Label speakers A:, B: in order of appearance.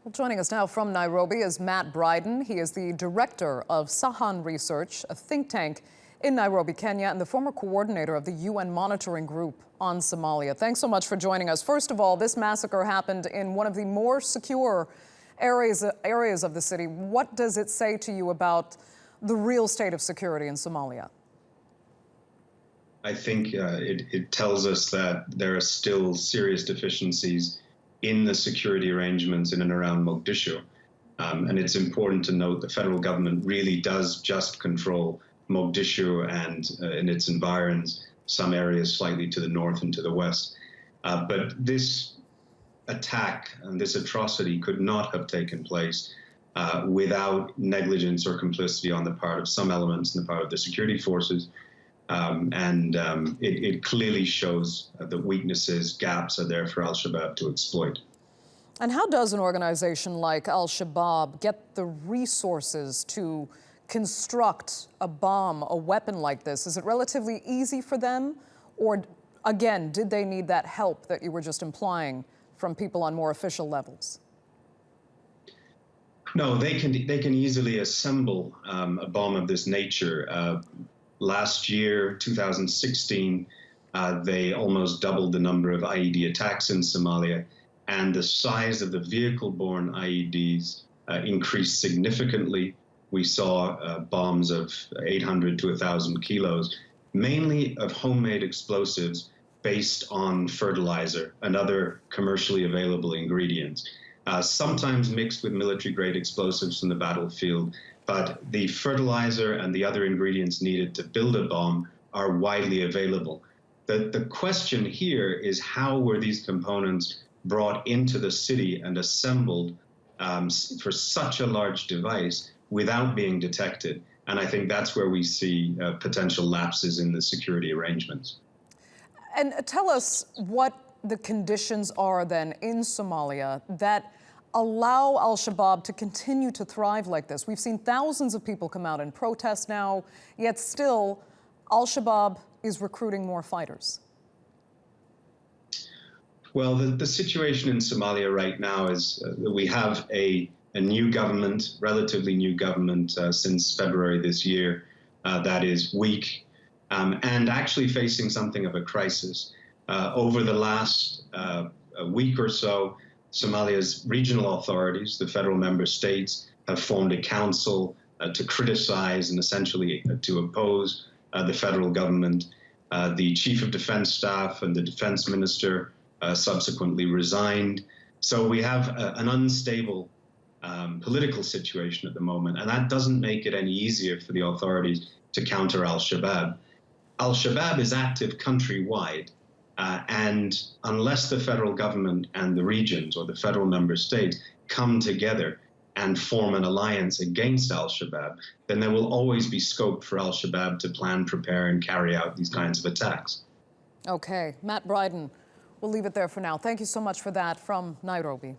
A: Well, joining us now from Nairobi is Matt Bryden. He is the director of Sahan Research, a think tank in Nairobi, Kenya, and the former coordinator of the UN monitoring group on Somalia. Thanks so much for joining us. First of all, this massacre happened in one of the more secure areas of the city. What does it say to you about the real state of security in Somalia?
B: I think it tells us that there are still serious deficiencies in the security arrangements in and around Mogadishu. And it's important to note the federal government really does just control Mogadishu and in its environs, some areas slightly to the north and to the west. But this attack and this atrocity could not have taken place without negligence or complicity on the part of some elements on the part of the security forces. It clearly shows that weaknesses, gaps are there for al-Shabaab to exploit. And how does an organization like al-Shabaab get the resources to construct a bomb, a weapon like this? Is it relatively easy for them? Or, again, did they need that help that you were just implying from people on more official levels? No, they can easily assemble a bomb of this nature. Last year, 2016, they almost doubled the number of IED attacks in Somalia, and the size of the vehicle-borne IEDs increased significantly. We saw bombs of 800 to 1,000 kilos, mainly of homemade explosives based on fertilizer and other commercially available ingredients, sometimes mixed with military-grade explosives from the battlefield. But the fertilizer and the other ingredients needed to build a bomb are widely available. The question here is, how were these components brought into the city and assembled for such a large device without being detected? And I think that's where we see potential lapses in the security arrangements. And tell us what the conditions are then in Somalia that allow al-Shabaab to continue to thrive like this. We've seen thousands of people come out and protest now, yet still al-Shabaab is recruiting more fighters. Well, the situation in Somalia right now is we have a new government, relatively new government since February this year, that is weak and actually facing something of a crisis. Over the last week or so, Somalia's regional authorities, the federal member states, have formed a council to criticize and essentially to oppose the federal government. The chief of defense staff and the defense minister subsequently resigned. So we have an unstable political situation at the moment, and that doesn't make it any easier for the authorities to counter al-Shabaab. Al-Shabaab is active countrywide. And unless the federal government and the regions or the federal member states come together and form an alliance against al-Shabaab, then there will always be scope for al-Shabaab to plan, prepare, and carry out these kinds of attacks. Okay. Matt Bryden, we'll leave it there for now. Thank you so much for that from Nairobi.